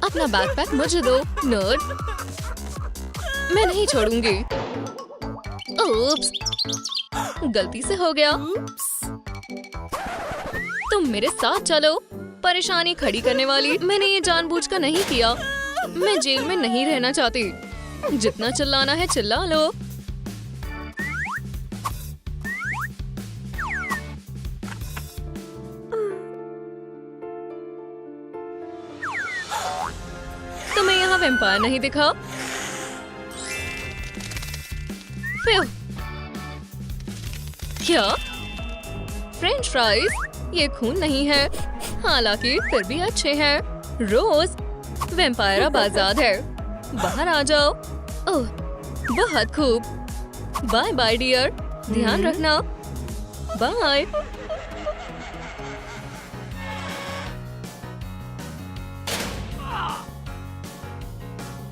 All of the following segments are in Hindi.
अपना बैकपैक मुझे दो, नर्ड। मैं नहीं छोड़ूंगी। ओप्स, गलती से हो गया। तुम मेरे साथ चलो। परेशानी खड़ी करने वाली, मैंने ये जानबूझकर नहीं किया। मैं जेल में नहीं रहना चाहती। जितना चिल्लाना है चिल्ला लो। तुम्हें यहाँ वैम्पायर नहीं दिखा? फिर क्या? French fries? ये खून नहीं है, हालांकि फिर भी अच्छे हैं। रोज, वैम्पायर अब आजाद है। बाहर आ जाओ। ओह, बहुत खूब। बाय बाय डियर, ध्यान रखना। बाय।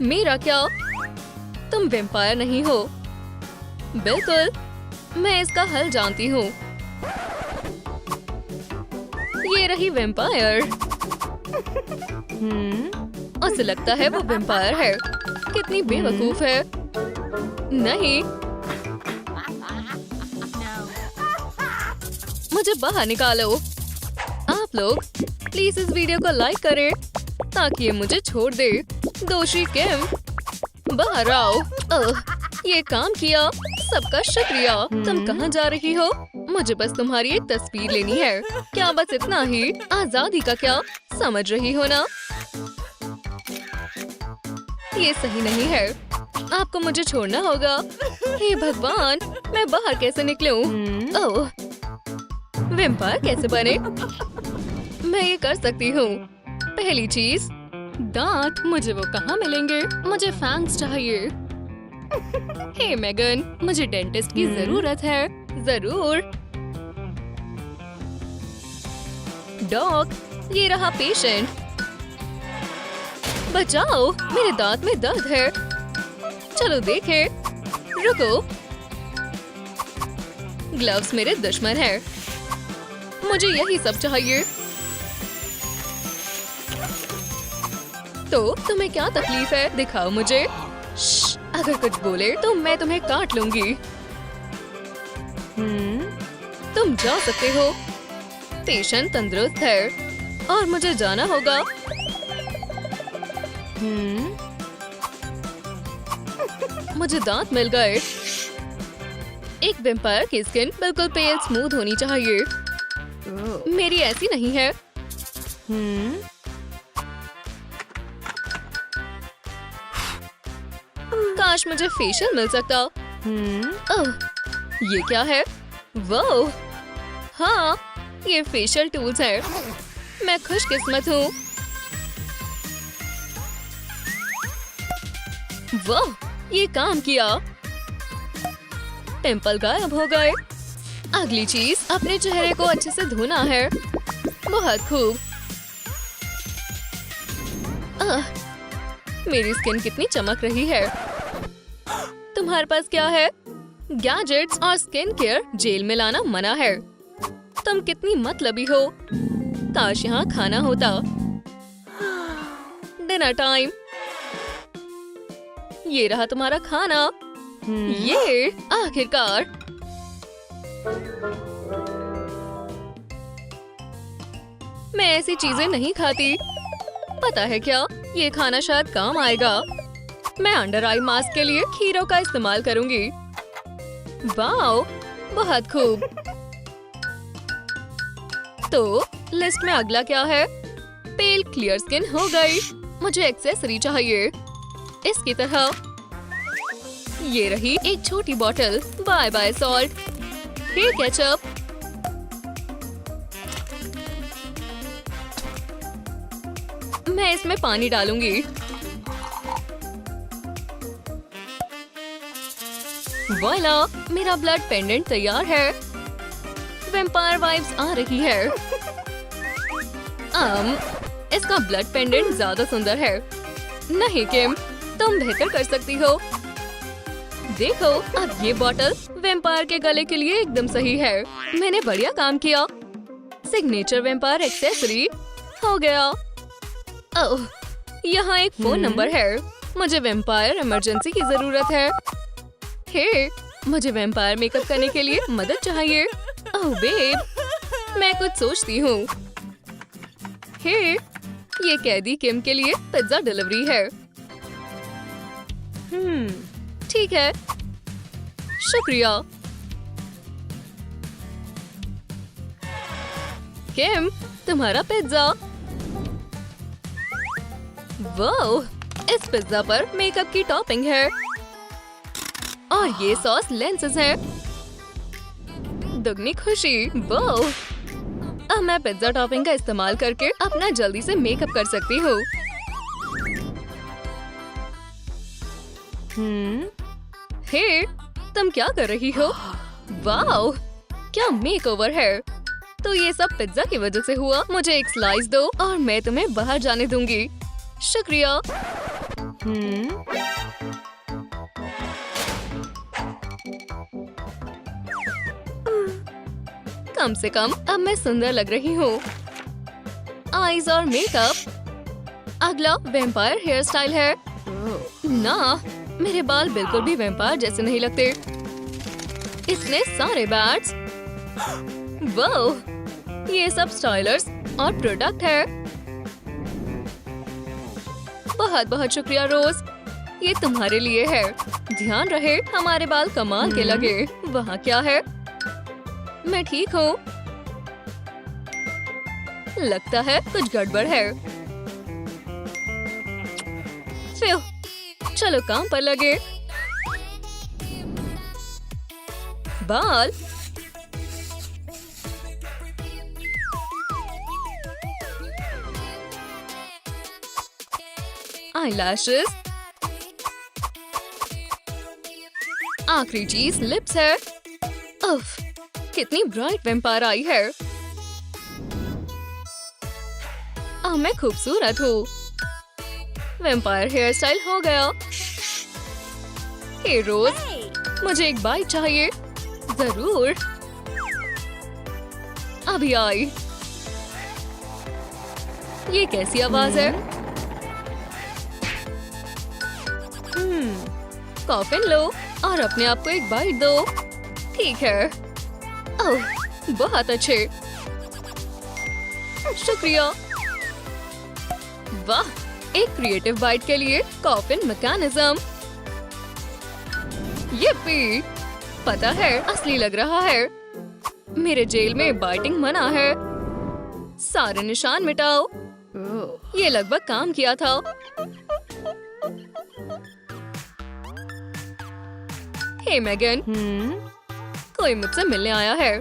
मेरा क्या? तुम वैम्पायर नहीं हो। बिल्कुल, मैं इसका हल जानती हूँ। ये रही वैम्पायर। उसे लगता है वो वैम्पायर है। कितनी बेवकूफ है। नहीं, मुझे बाहर निकालो। आप लोग प्लीज इस वीडियो को लाइक करें ताकि ये मुझे छोड़ दे। दोषी किम, बाहर आओ। ओह, ये काम किया। सबका शुक्रिया। तुम कहाँ जा रही हो? मुझे बस तुम्हारी एक तस्वीर लेनी है। क्या बस इतना ही? आजादी का क्या? समझ रही हो ना? ये सही नहीं है। आपको मुझे छोड़ना होगा। हे भगवान, मैं बाहर कैसे निकलूं? ओह, वैम्पायर कैसे बने? मैं ये कर सकती हूँ। पहली चीज, दांत। मुझे वो कहाँ मिलेंगे? मुझे फैंग्स चाहिए। हे मेगन, मुझे डेंटिस्ट की जरूरत है। जरूर। डॉग, ये रहा पेशेंट। बचाओ, मेरे दांत में दर्द है। चलो देखें। रुको, ग्लव्स मेरे दुश्मन है। मुझे यही सब चाहिए। तो तुम्हें क्या तकलीफ है? दिखाओ मुझे। श्श, अगर कुछ बोले तो मैं तुम्हें काट लूंगी। तुम जा सकते हो। पेशेंट तंदुरुस्त है और मुझे जाना होगा। मुझे दांत मिल गए। एक वैम्पायर की स्किन बिल्कुल पेल स्मूथ होनी चाहिए। मेरी ऐसी नहीं है। काश मुझे फेशियल मिल सकता। ओह, ये क्या है? वो, हाँ, ये फेशियल टूल्स है। मैं खुशकिस्मत हूँ। वाह, ये काम किया। पिंपल गायब हो गए। अगली चीज, अपने चेहरे को अच्छे से धोना है। बहुत खूब। मेरी स्किन कितनी चमक रही है। तुम्हारे पास क्या है? गैजेट्स और स्किन केयर जेल में लाना मना है। तुम कितनी मतलबी हो। काश यहाँ खाना होता। Dinner time. ये रहा तुम्हारा खाना। ये आखिरकार। मैं ऐसी चीजें नहीं खाती। पता है क्या, ये खाना शायद काम आएगा। मैं अंडर आई मास्क के लिए खीरों का इस्तेमाल करूंगी। वाओ, बहुत खूब। तो लिस्ट में अगला क्या है? पेल क्लियर स्किन हो गई। मुझे एक्सेसरी चाहिए इसकी तरह। ये रही एक छोटी bottle. Bye bye salt. Hey ketchup. मैं इसमें पानी डालूंगी। वॉइला, मेरा ब्लड पेंडेंट तैयार है। वैम्पायर वाइब्स आ रही है। इसका ब्लड पेंडेंट ज्यादा सुंदर है। नहीं किम, तुम बेहतर कर सकती हो। देखो, अब ये बॉटल वैम्पायर के गले के लिए एकदम सही है। मैंने बढ़िया काम किया। सिग्नेचर वैम्पायर एक्सेसरी हो गया। ओह, यहाँ एक फोन नंबर है। मुझे वैम्पायर इमरजेंसी की जरूरत है। हे, मुझे वैम्पायर मेकअप करने के लिए मदद चाहिए। ओह बेब, मैं कुछ सोचती हूँ। हे, ये कैदी किम के लिए पिज्जा डिलीवरी है। ठीक है, शुक्रिया। किम, तुम्हारा पिज्जा। वाह, इस पिज्जा पर मेकअप की टॉपिंग है और ये सॉस लेंसेज है। दुगनी खुशी। वाह, अब मैं पिज्जा टॉपिंग का इस्तेमाल करके अपना जल्दी से मेकअप कर सकती हूँ। हे, तुम क्या कर रही हो? वाह, क्या मेकओवर है। तो ये सब पिज्जा की वजह से हुआ। मुझे एक स्लाइस दो और मैं तुम्हें बाहर जाने दूंगी। शुक्रिया। कम से कम अब मैं सुंदर लग रही हूँ। आईज और मेकअप। अगला वैम्पायर हेयर स्टाइल है। ना, मेरे बाल बिल्कुल भी वैम्पायर जैसे नहीं लगते। इतने सारे बैट्स। वाह, ये सब स्टाइलर्स और प्रोडक्ट है। बहुत बहुत शुक्रिया रोज, ये तुम्हारे लिए है। ध्यान रहे हमारे बाल कमाल के लगे। वहाँ क्या है? मैं ठीक हूँ। लगता है कुछ गड़बड़ है। फिर चलो काम पर लगे। बाल आईलैशेस। आखिरी चीज लिप्स है। उफ, कितनी ब्राइट वैम्पायर आई है। अब मैं खूबसूरत हूँ। वैम्पायर हेयर स्टाइल हो गया। हे रोज, मुझे एक बाइट चाहिए। जरूर, अभी आई। ये कैसी आवाज है? कॉफिन लो और अपने आप को एक बाइट दो। ठीक है। ओह, बहुत अच्छे। शुक्रिया। वाह, एक क्रिएटिव बाइट के लिए कॉफिन मैकेनिज्म। यप्पी, पता है असली लग रहा है। मेरे जेल में बाइटिंग मना है। सारे निशान मिटाओ। ये लगभग काम किया था। हे मैगन, कोई मुझसे मिलने आया है।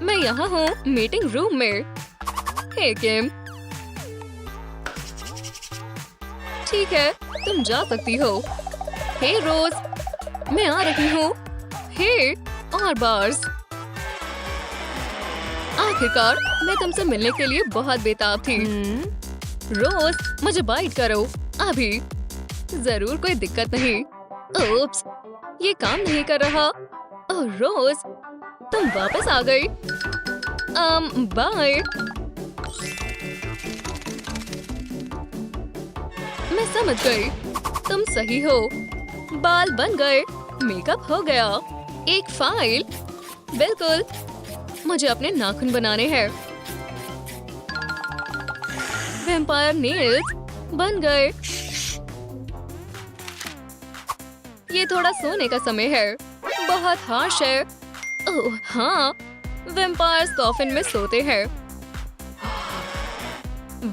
मैं यहाँ हूँ मीटिंग रूम में। हे किम, ठीक है, तुम जा सकती हो। हे रोज, मैं आ रही हूँ। हे, और बार्स। आखिरकार मैं तुमसे मिलने के लिए बहुत बेताब थी। रोज, मुझे बाइट करो अभी। जरूर कोई दिक्कत नहीं। ओप्स, ये काम नहीं कर रहा। ओह रोज, तुम वापस आ गई। बाय। मैं समझ गई, तुम सही हो। बाल बन गए, मेकअप हो गया। एक फाइल। बिल्कुल, मुझे अपने नाखून बनाने हैं। वैम्पायर नेल्स बन गए। ये थोड़ा सोने का समय है। बहुत हार्श है। ओह हाँ, वैम्पायर्स कॉफिन में सोते हैं।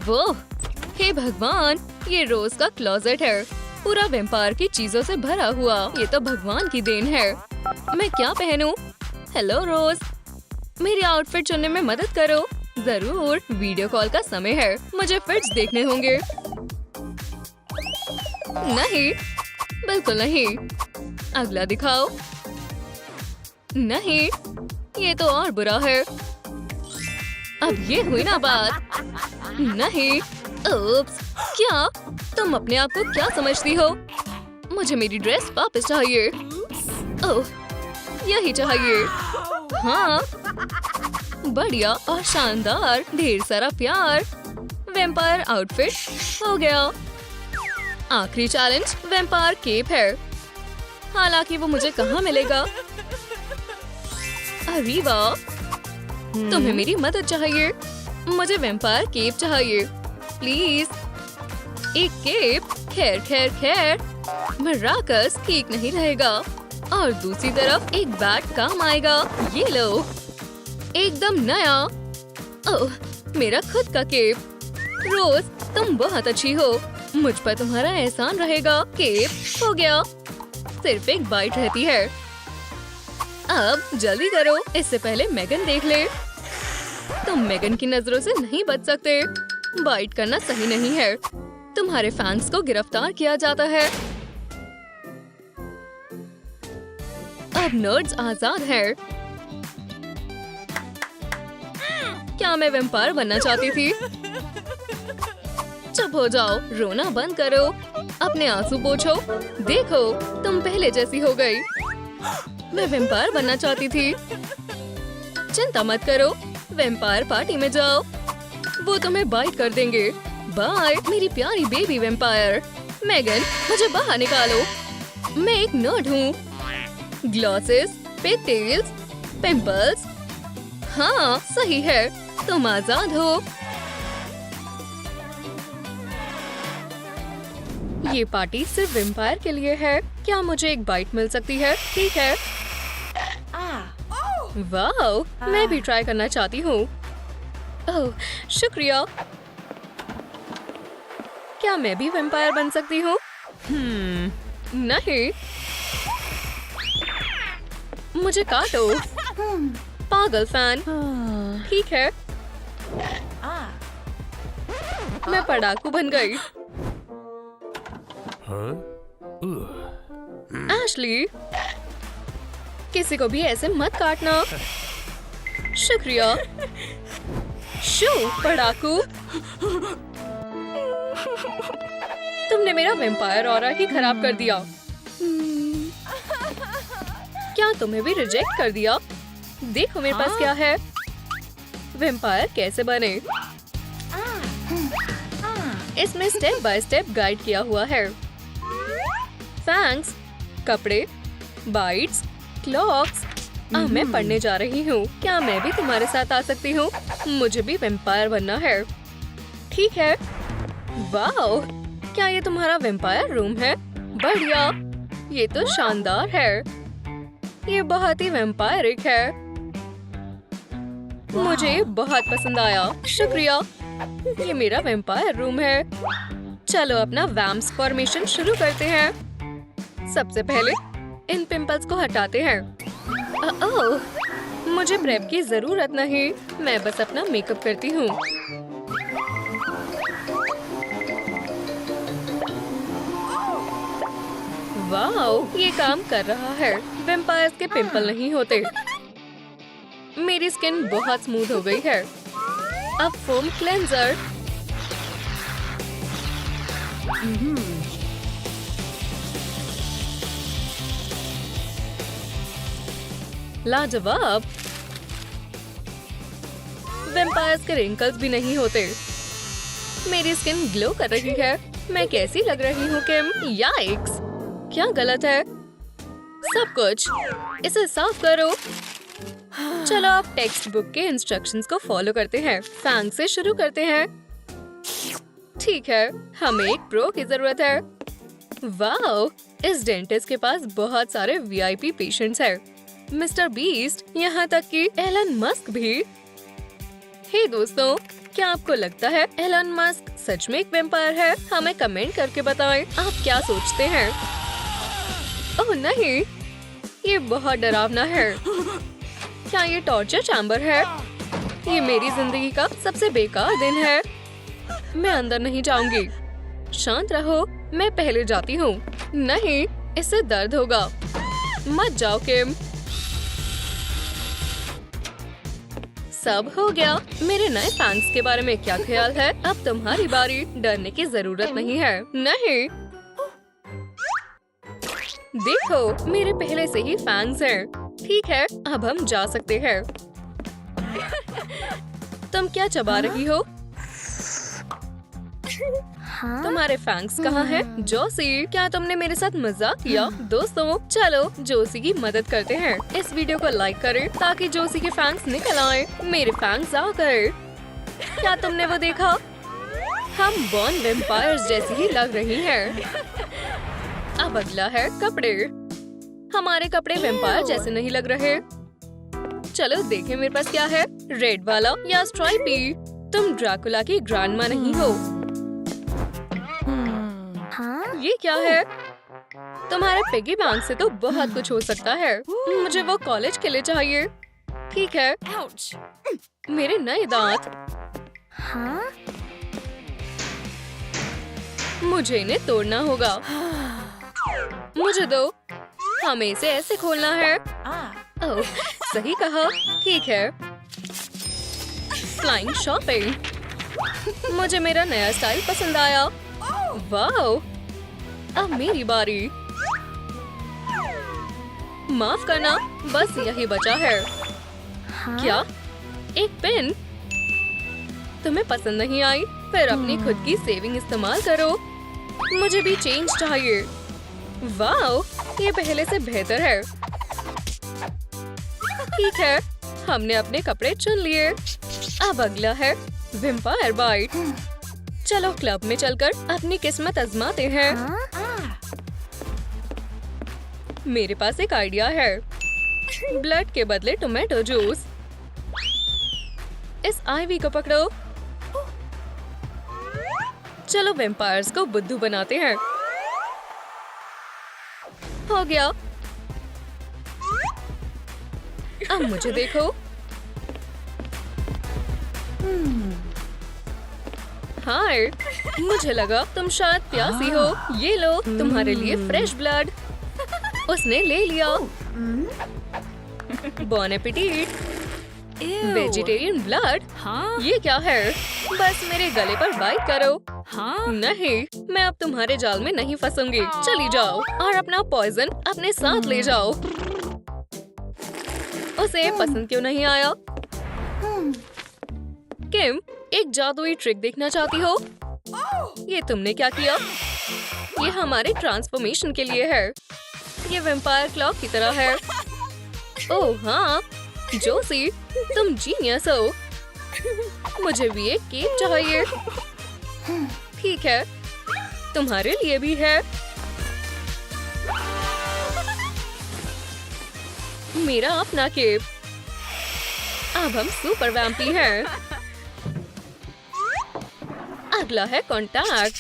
वो, हे भगवान, ये रोज का क्लोजेट है। पूरा वैम्पायर की चीजों से भरा हुआ। ये तो भगवान की देन है। मैं क्या पहनूं? हेलो रोज, मेरी आउटफिट चुनने में मदद करो। जरूर, वीडियो कॉल का समय है। मुझे फिट्स देखने होंगे। नहीं, बिल्कुल नहीं। अगला दिखाओ। नहीं, ये तो और बुरा है। अब ये हुई ना बात। नहीं, ओप्स, क्या तुम अपने आप को क्या समझती हो? मुझे मेरी ड्रेस वापस चाहिए। ओह, यही चाहिए। हाँ, बढ़िया और शानदार। ढेर सारा प्यार। वैम्पायर आउटफिट हो गया। आखिरी चैलेंज वैम्पायर केप है। हालांकि वो मुझे कहाँ मिलेगा। अरे वाह, तुम्हें मेरी मदद चाहिए। मुझे वैम्पायर केप चाहिए प्लीज। एक केप। खैर खैर खैर, मराकस ठीक नहीं रहेगा। और दूसरी तरफ एक बैट काम आएगा। ये लो, एकदम नया। ओह, मेरा खुद का केप। रोज, तुम बहुत अच्छी हो। मुझ पर तुम्हारा एहसान रहेगा। केप हो गया। सिर्फ एक बाइट रहती है। अब जल्दी करो, इससे पहले मेगन देख ले। तुम मेगन की नजरों से नहीं बच सकते। बाइट करना सही नहीं है। तुम्हारे फैंस को गिरफ्तार किया जाता है। अब नर्ड्स आजाद है। क्या मैं वैम्पायर बनना चाहती थी? चुप हो जाओ, रोना बंद करो, अपने आंसू पोंछो। देखो, तुम पहले जैसी हो गई। मैं वैम्पायर बनना चाहती थी। चिंता मत करो, वैम्पायर पार्टी में जाओ। वो तुम्हें बाइट कर देंगे। बाय मेरी प्यारी बेबी वैम्पायर। मेगन, मुझे बाहर निकालो। मैं एक नर्ड हूँ। Glasses, pigtails, pimples. हाँ, सही है, तुम आजाद हो। ये पार्टी सिर्फ वैम्पायर के लिए है। क्या मुझे एक बाइट मिल सकती है? ठीक है। वाह, मैं भी ट्राई करना चाहती हूँ। ओह, शुक्रिया। क्या मैं भी वैम्पायर बन सकती हूँ? नहीं। मुझे काटो। पागल फैन। ठीक है, मैं पड़ाकू बन गई। एशली, किसी को भी ऐसे मत काटना। शुक्रिया। शू, पड़ाकू। तुमने मेरा वैम्पायर ऑरा ही खराब कर दिया। क्या तुम्हें भी रिजेक्ट कर दिया? देखो मेरे पास क्या है। वैम्पायर कैसे बने? इसमें स्टेप बाय स्टेप गाइड किया हुआ है। फैंग्स, कपड़े, बाइट्स, क्लॉक्स। अब मैं पढ़ने जा रही हूँ। क्या मैं भी तुम्हारे साथ आ सकती हूँ? मुझे भी वैम्पायर बनना है। ठीक है। वाओ, क्या ये तुम्हारा वैम्पायर रूम है? बढ़िया, ये तो शानदार है। ये बहुत ही वैम्पायरिक है। मुझे बहुत पसंद आया। शुक्रिया। ये मेरा वैम्पायर रूम है। चलो अपना वैम्स फॉर्मेशन शुरू करते हैं। सबसे पहले इन पिंपल्स को हटाते हैं। ओह, मुझे प्रेप की जरूरत नहीं। मैं बस अपना मेकअप करती हूँ। वाओ, ये काम कर रहा है। वैम्पायर्स के पिंपल नहीं होते। मेरी स्किन बहुत स्मूथ हो गई है। अब फोम क्लेंजर। लाजवाब। वैम्पायर्स के रिंकल्स भी नहीं होते। मेरी स्किन ग्लो कर रही है। मैं कैसी लग रही हूँ किम? याइक्स, क्या गलत है? सब कुछ। इसे साफ करो। चलो आप टेक्स्ट बुक के इंस्ट्रक्शंस को फॉलो करते हैं। फैंग से शुरू करते हैं। ठीक है, हमें एक प्रो की जरूरत है। वाओ, इस डेंटिस्ट के पास बहुत सारे वीआईपी पेशेंट्स हैं। मिस्टर बीस्ट, यहाँ तक कि एलन मस्क भी। हे दोस्तों, क्या आपको लगता है एलन मस्क सच में एक वैम्पायर है? हमें कमेंट करके बताएं आप क्या सोचते हैं। ओह नहीं, ये बहुत डरावना है। क्या ये टॉर्चर चैम्बर है? ये मेरी जिंदगी का सबसे बेकार दिन है। मैं अंदर नहीं जाऊंगी। शांत रहो, मैं पहले जाती हूँ। नहीं, इससे दर्द होगा। मत जाओ किम। सब हो गया। मेरे नए फैंस के बारे में क्या ख्याल है? अब तुम्हारी बारी। डरने की जरूरत नहीं है। नहीं, देखो मेरे पहले से ही फैंस हैं। ठीक है, अब हम जा सकते हैं। तुम क्या चबा रही हो? तुम्हारे फैंक्स कहाँ हैं? जोसी, क्या तुमने मेरे साथ मजाक किया? दोस्तों, चलो जोसी की मदद करते हैं। इस वीडियो को लाइक करें ताकि जोसी के फैंक्स निकल आए। मेरे फैंक्स आ गए। क्या तुमने वो देखा? हम बॉर्न वेम्पायर्स जैसी ही लग रही हैं। अब अगला है कपड़े। हमारे कपड़े वेम्पायर जैसे नहीं लग रहे। चलो देखें मेरे पास क्या है, रेड वाला या स्ट्राइपी। तुम ड्रैकुला की ग्रैंडमा नहीं हो। ये क्या है? तुम्हारे पिगी बैंक से तो बहुत कुछ हो सकता है। मुझे वो कॉलेज के लिए चाहिए। ठीक है। मेरे नए दांत। मुझे इन्हें तोड़ना होगा। मुझे दो। हमें इसे ऐसे खोलना है। ओह, सही कहा। ठीक है। Flying shopping. मुझे मेरा नया स्टाइल पसंद आया। वाओ, अब मेरी बारी। माफ करना, बस यही बचा है। क्या? एक पेन? तुम्हें पसंद नहीं आई? फिर अपनी खुद की सेविंग इस्तेमाल करो। मुझे भी चेंज चाहिए। वाओ, ये पहले से बेहतर है। ठीक है, हमने अपने कपड़े चुन लिए। अब अगला है वेम्पायर बाइट। चलो क्लब में चलकर अपनी किस्मत आजमाते हैं। मेरे पास एक आइडिया है। ब्लड के बदले टोमेटो जूस। इस आईवी को पकड़ो। चलो वेम्पायर्स को बुद्धू बनाते हैं। हो गया। अब मुझे देखो। हाय, मुझे लगा तुम शायद प्यासी हो। ये लो तुम्हारे लिए फ्रेश ब्लड। उसने ले लिया। बॉन एपेटिट। Vegetarian blood? ये क्या है? बस मेरे गले पर बाइट करो। नहीं, मैं अब तुम्हारे जाल में नहीं फंसूंगी। चली जाओ और अपना पॉइजन अपने साथ ले जाओ। उसे पसंद क्यों नहीं आया? किम, एक जादुई ट्रिक देखना चाहती हो? ये तुमने क्या किया? ये हमारे ट्रांसफॉर्मेशन के लिए है। ये वेम्पायर क्लॉक की तरह है। ओह हाँ, जोसी, तुम जीनियस हो। मुझे भी एक केक चाहिए। ठीक है, तुम्हारे लिए भी है। मेरा अपना केक। अब हम सुपर वैम्पी हैं। अगला है कॉन्टैक्ट।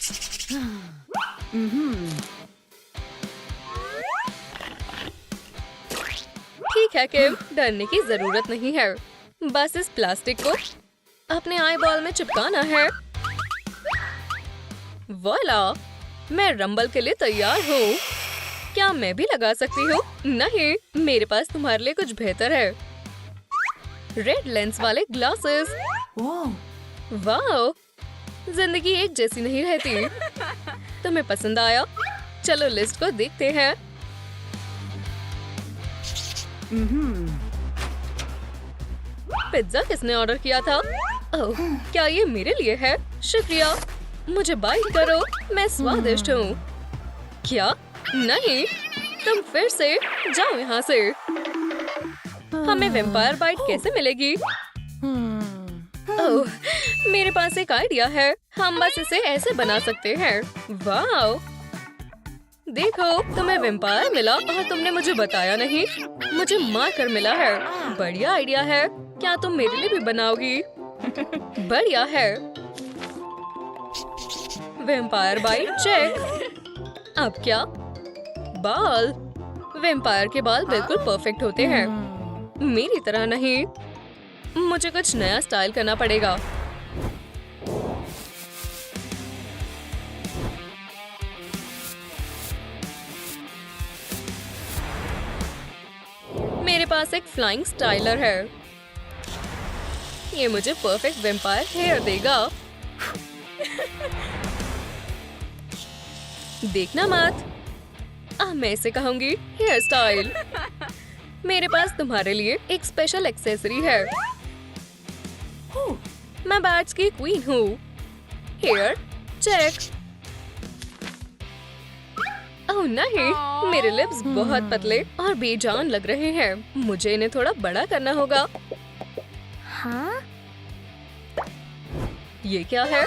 ठीक है किम, डरने की जरूरत नहीं है। बस इस प्लास्टिक को अपने आई बॉल में चिपकाना है। वॉला, मैं रंबल के लिए तैयार हूँ। क्या मैं भी लगा सकती हूँ? नहीं, मेरे पास तुम्हारे लिए कुछ बेहतर है। रेड लेंस वाले ग्लासेस। वाओ, जिंदगी एक जैसी नहीं रहती। तुम्हें पसंद आया? चलो लिस्ट को देखते हैं। पिज्जा किसने ऑर्डर किया था? ओह, क्या ये मेरे लिए है? शुक्रिया। मुझे बाइट करो, मैं स्वादिष्ट हूँ। क्या? नहीं, तुम फिर से जाओ यहाँ से। हमें वेम्पायर बाइट कैसे मिलेगी? ओह, मेरे पास एक आइडिया है। हम बस इसे ऐसे बना सकते हैं। वाओ, देखो, तुम्हें वेम्पायर मिला और तुमने मुझे बताया नहीं। मुझे मार्कर मिला है। बढ़िया आइडिया है। क्या तुम मेरे लिए भी बनाओगी? बढ़िया है। Vampire bite check. अब क्या? बाल। वेम्पायर के बाल बिल्कुल परफेक्ट होते हैं। मेरी तरह नहीं। मुझे कुछ नया स्टाइल करना पड़ेगा। मेरे पास एक फ्लाइंग स्टाइलर है। ये मुझे परफेक्ट वेम्पायर हेयर देगा। देखना मत। मैं इसे कहूंगी हेयर स्टाइल। मेरे पास तुम्हारे लिए एक स्पेशल एक्सेसरी है। मैं बैट्स की क्वीन हूँ। Hair check. ओह नहीं, मेरे लिप्स बहुत पतले और बेजान लग रहे हैं। मुझे इन्हें थोड़ा बड़ा करना होगा। हाँ? ये क्या है?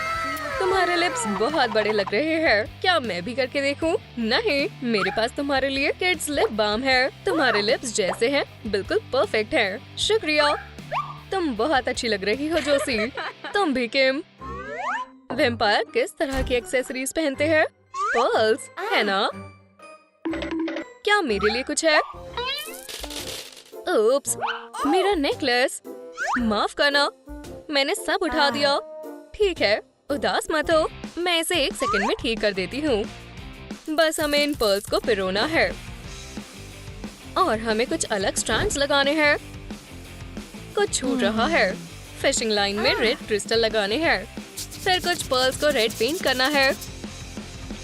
तुम्हारे लिप्स बहुत बड़े लग रहे हैं। क्या मैं भी करके देखूं? नहीं, मेरे पास तुम्हारे लिए किड्स लिप बाम है। तुम्हारे लिप्स जैसे हैं, बिल्कुल परफेक्ट हैं। शुक्रिया। तुम बहुत अच्छी लग रही हो जोसी। तुम भी किम। वैम्पायर किस तरह की एक्सेसरीज पहनते हैं? पर्ल्स, है ना? क्या मेरे लिए कुछ है? उप्स, मेरा नेकलेस। माफ करना, मैंने सब उठा दिया। ठीक है, उदास मत हो, मैं इसे 1 सेकंड में ठीक कर देती हूँ। बस हमें इन पर्ल्स को पिरोना है और हमें कुछ अलग स्ट्रैंड्स लगाने हैं। कुछ छूट रहा है। फिशिंग लाइन में रेड क्रिस्टल लगाने हैं। फिर कुछ पर्ल्स को रेड पेंट करना है।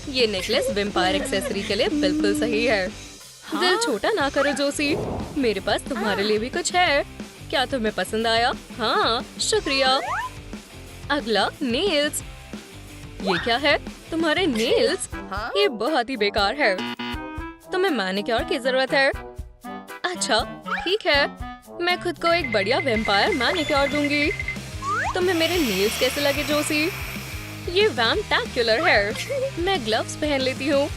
ये नेकलेस वैम्पायर एक्सेसरी के लिए बिल्कुल सही है। दिल छोटा ना करो जोसी, मेरे पास तुम्हारे लिए भी कुछ है। क्या तुम्हें पसंद आया? हाँ, शुक्रिया। अगला नेल्स। ये क्या है? तुम्हारे नेल्स? ये बहुत ही बेकार है। तुम्हें मैनिक्योर की जरूरत है। अच्छा, ठीक है, मैं खुद को एक बढ़िया वैम्पायर मैनिक्योर दूंगी। तुम्हें मेरे नेल्स कैसे लगे जोसी? ये वैम्पैक्युलर है। मैं ग्लव्स पहन लेती हूँ।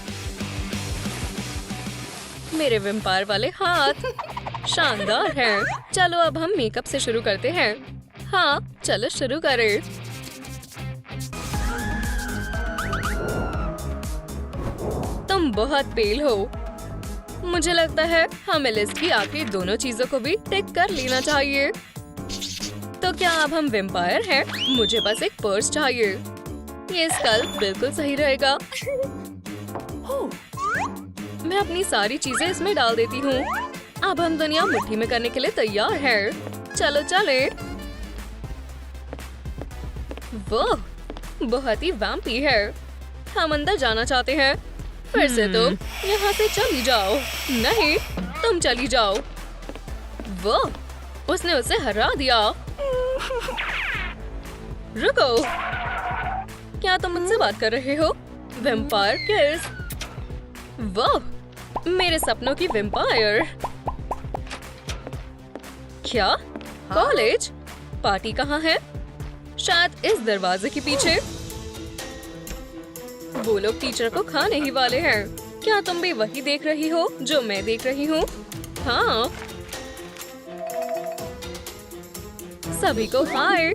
मेरे वैम्पायर वाले हाथ शानदार हैं। चलो अब हम मेकअप से शुरू करते हैं। हाँ, चलो शुरू करें। तुम बहुत पेल हो। मुझे लगता है हमें लिस्ट की आखिरी दोनों चीजों को भी टिक कर लेना चाहिए। तो क्या अब हम वैम्पायर हैं? मुझे बस एक पर्स चाहिए। ये स्कल्प बिल्कुल सही रहेगा। मैं अपनी सारी चीजें इसमें डाल देती हूँ। अब हम दुनिया मुट्ठी में करने के लिए तैयार हैं। चलो चले। वो बहुत ही वैम्पी है। हम अंदर जाना चाहते हैं। फिर से तुम यहाँ से चली जाओ। नहीं, तुम चली जाओ। वो उसने उसे हरा दिया। रुको, क्या तुम मुझसे बात कर रहे हो? वैम्पायर किस? वाह, मेरे सपनों की वैम्पायर। क्या? कॉलेज? पार्टी कहाँ है? शायद इस दरवाजे के पीछे। वो लोग टीचर को खाने ही वाले हैं। क्या तुम भी वही देख रही हो जो मैं देख रही हूँ? हाँ। सभी को हाय।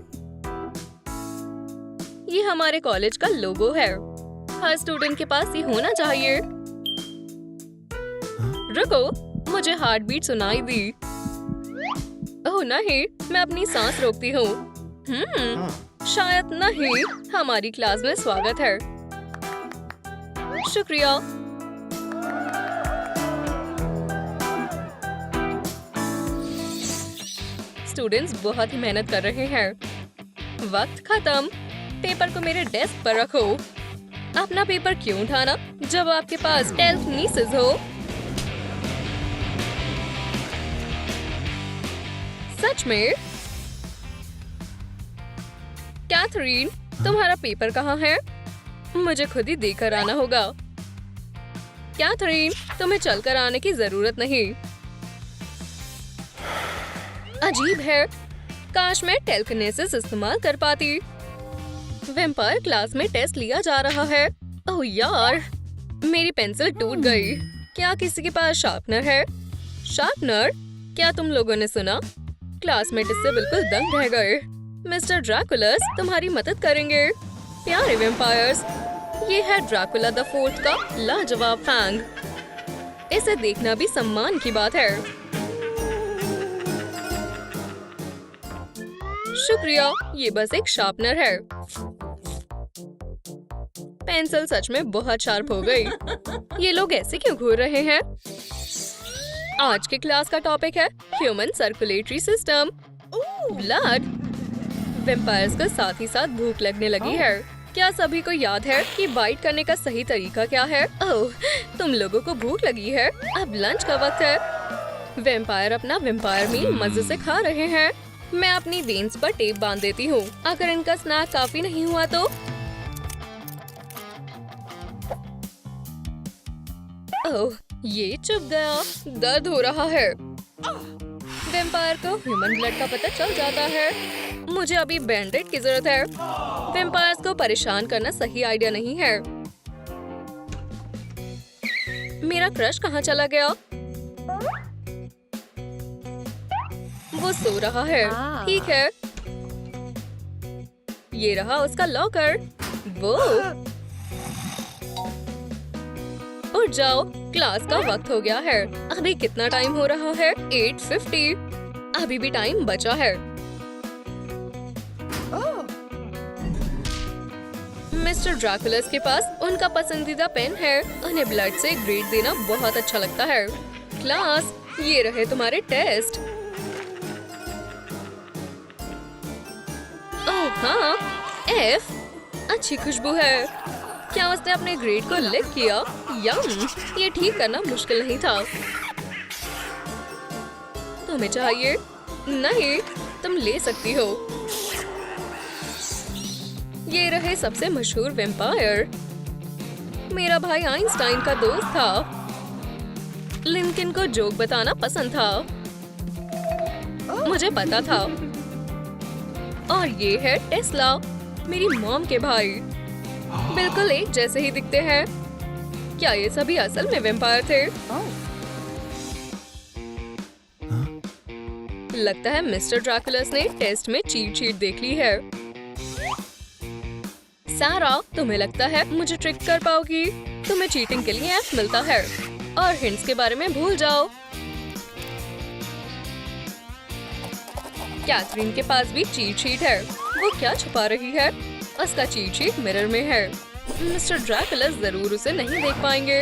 ये हमारे कॉलेज का लोगो है। हर स्टूडेंट के पास ये होना चाहिए। रुको, मुझे हार्ट बीट सुनाई दी। ओह नहीं, मैं अपनी सांस रोकती हूँ। शायद नहीं। हमारी क्लास में स्वागत है। शुक्रिया। स्टूडेंट्स बहुत ही मेहनत कर रहे हैं। वक्त खत्म। पेपर को मेरे डेस्क पर रखो। अपना पेपर क्यों उठाना जब आपके पास टेलकीनेसिस हो? सच में? कैथरीन, तुम्हारा पेपर कहाँ है? मुझे खुद ही देकर आना होगा। कैथरीन, तुम्हें चलकर आने की जरूरत नहीं। अजीब है। काश मैं टेलकीनेसिस इस्तेमाल कर पाती। वैम्पायर क्लास में टेस्ट लिया जा रहा है। ओह यार, मेरी पेंसिल टूट गई। क्या किसी के पास शार्पनर है? शार्पनर? क्या तुम लोगों ने सुना? क्लासमेट इससे बिल्कुल दंग रह गए। मिस्टर ड्रैकुलस तुम्हारी मदद करेंगे। प्यारे वैम्पायर्स, ये है ड्रैकुला द फोर्थ का लाजवाब फैंग। इसे देखना भी सम्मान की बात है। शुक्रिया, ये बस एक शार्पनर है। पेंसिल सच में बहुत शार्प हो गई। ये लोग ऐसे क्यों घूर रहे हैं? आज के क्लास का टॉपिक है human circulatory system. Blood. Vampires को साथ ही साथ भूख लगने लगी है। क्या सभी को याद है कि बाइट करने का सही तरीका क्या है? ओह, तुम लोगों को भूख लगी है। अब लंच का वक्त है। वैम्पायर अपना वैम्पायर मील मजे से खा रहे हैं। मैं अपनी वेन्स पर टेप बांध देती हूँ। अगर इनका स्नैक काफी नहीं हुआ तो ओह, ये चुभ गया। दर्द हो रहा है। वेम्पायर को ह्यूमन ब्लड का पता चल जाता है। मुझे अभी बैंडेड की जरूरत है। वेम्पायर्स को परेशान करना सही आइडिया नहीं है। मेरा क्रश कहाँ चला गया? वो सो रहा है। ठीक है, ये रहा उसका लॉकर। वो उठ जाओ, क्लास का वक्त हो गया है। अभी कितना टाइम हो रहा है? 8:50। अभी भी टाइम बचा है। मिस्टर ड्रैकुलस के पास उनका पसंदीदा पेन है। उन्हें ब्लड से ग्रेड देना बहुत अच्छा लगता है। क्लास, ये रहे तुम्हारे टेस्ट। ओह हाँ, F। अच्छी खुशबू है। क्या उसने अपने ग्रेड को लिख किया? यम, ये ठीक करना मुश्किल नहीं था। तुम्हें चाहिए? नहीं, तुम ले सकती हो। ये रहे सबसे मशहूर वेम्पायर। मेरा भाई आइंस्टाइन का दोस्त था। लिंकन को जोक बताना पसंद था। मुझे पता था। और ये है टेस्ला, मेरी मॉम के भाई। बिल्कुल एक जैसे ही दिखते हैं। क्या ये सभी असल में वेम्पायर थे? लगता है मिस्टर ड्रैकुलस ने टेस्ट में चीट शीट देख ली है। सारा, तुम्हें लगता है मुझे ट्रिक कर पाओगी? तुम्हें चीटिंग के लिए ऐप मिलता है और हिंट्स के बारे में भूल जाओ। कैथरीन के पास भी चीट शीट है। वो क्या छुपा रही है? उसका चीट शीट मिरर में है। मिस्टर ड्रैकुलस जरूर उसे नहीं देख पाएंगे।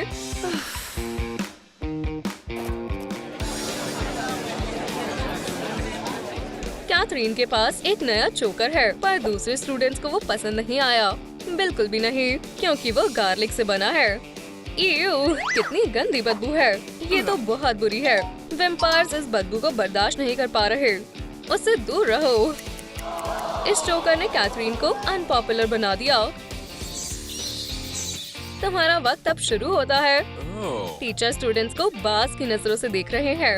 कैथरीन के पास एक नया चोकर है, पर दूसरे स्टूडेंट्स को वो पसंद नहीं आया। बिल्कुल भी नहीं, क्योंकि वो गार्लिक से बना है। ईयू, कितनी गंदी बदबू है। ये तो बहुत बुरी है। वेम्पायर्स इस बदबू को बर्दाश्त नहीं कर पा रहे। उससे दूर रहो। इस चोकर ने कैथरीन को अनपॉपुलर बना दिया। तुम्हारा वक्त अब शुरू होता है। टीचर स्टूडेंट्स को बाज की नजरों से देख रहे हैं।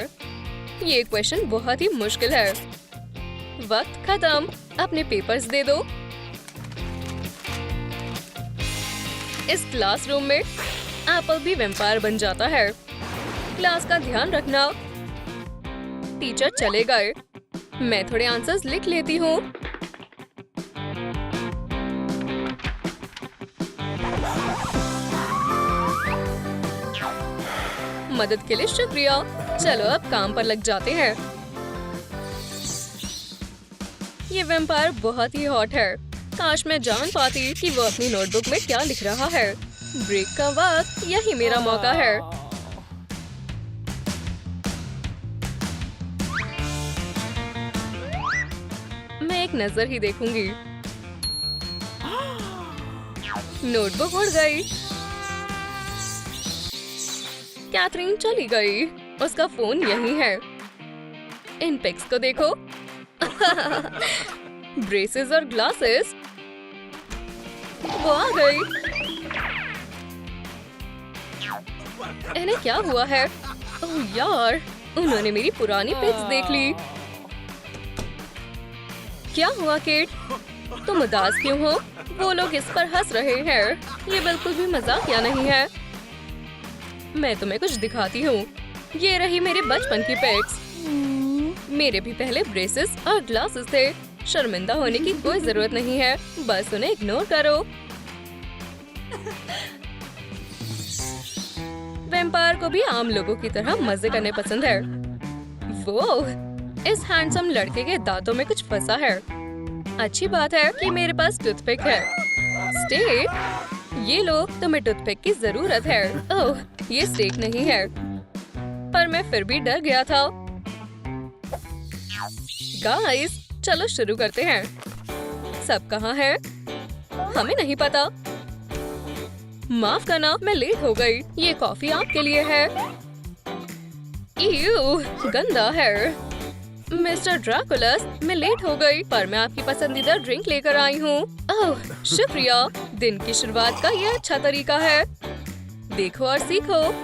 ये क्वेश्चन बहुत ही मुश्किल है। वक्त खत्म। अपने पेपर्स दे दो। इस क्लासरूम में एप्पल भी वेम्पायर बन जाता है। क्लास का ध्यान रखना। टीचर चले गए। मैं थोड़े आंसर्स लिख लेती हूँ। मदद के लिए शुक्रिया। चलो अब काम पर लग जाते हैं। ये वेम्पायर बहुत ही हॉट है। काश मैं जान पाती कि वो अपनी नोटबुक में क्या लिख रहा है। ब्रेक का वक्त, यही मेरा मौका है। मैं एक नजर ही देखूंगी। नोटबुक उड़ गई। कैथरीन चली गई। उसका फोन यहीं है। इन पिक्स को देखो। ब्रेसेस और ग्लासेस। वो आ गई। इन्हें क्या हुआ है? ओह यार, उन्होंने मेरी पुरानी पिक्स देख ली। क्या हुआ केट? तुम उदास क्यों हो? वो लोग इस पर हंस रहे हैं। ये बिल्कुल भी मजाकिया नहीं है। मैं तुम्हें कुछ दिखाती हूँ। ये रही मेरे बचपन की पिक्स। मेरे भी पहले ब्रेसेस और ग्लासेस थे। शर्मिंदा होने की कोई जरूरत नहीं है, बस उन्हें इग्नोर करो। वेम्पायर को भी आम लोगों की तरह मजे करने पसंद है। वो इस हैंडसम लड़के के दांतों में कुछ फंसा है। अच्छी बात है कि मेरे पास टूथपिक है। स्टेक, ये लो, तुम्हें टूथपिक की जरूरत है। ओह, ये स्टेक नहीं है, पर मैं फिर भी डर गया था। गाइस, चलो शुरू करते हैं। सब कहाँ है? हमें नहीं पता। माफ करना, मैं लेट हो गई। ये कॉफी आपके लिए है। ईयू, गंदा है। मिस्टर ड्रैकुलस, मैं लेट हो गई, पर मैं आपकी पसंदीदा ड्रिंक लेकर आई हूँ। ओह, शुक्रिया। दिन की शुरुआत का ये अच्छा तरीका है। देखो और सीखो।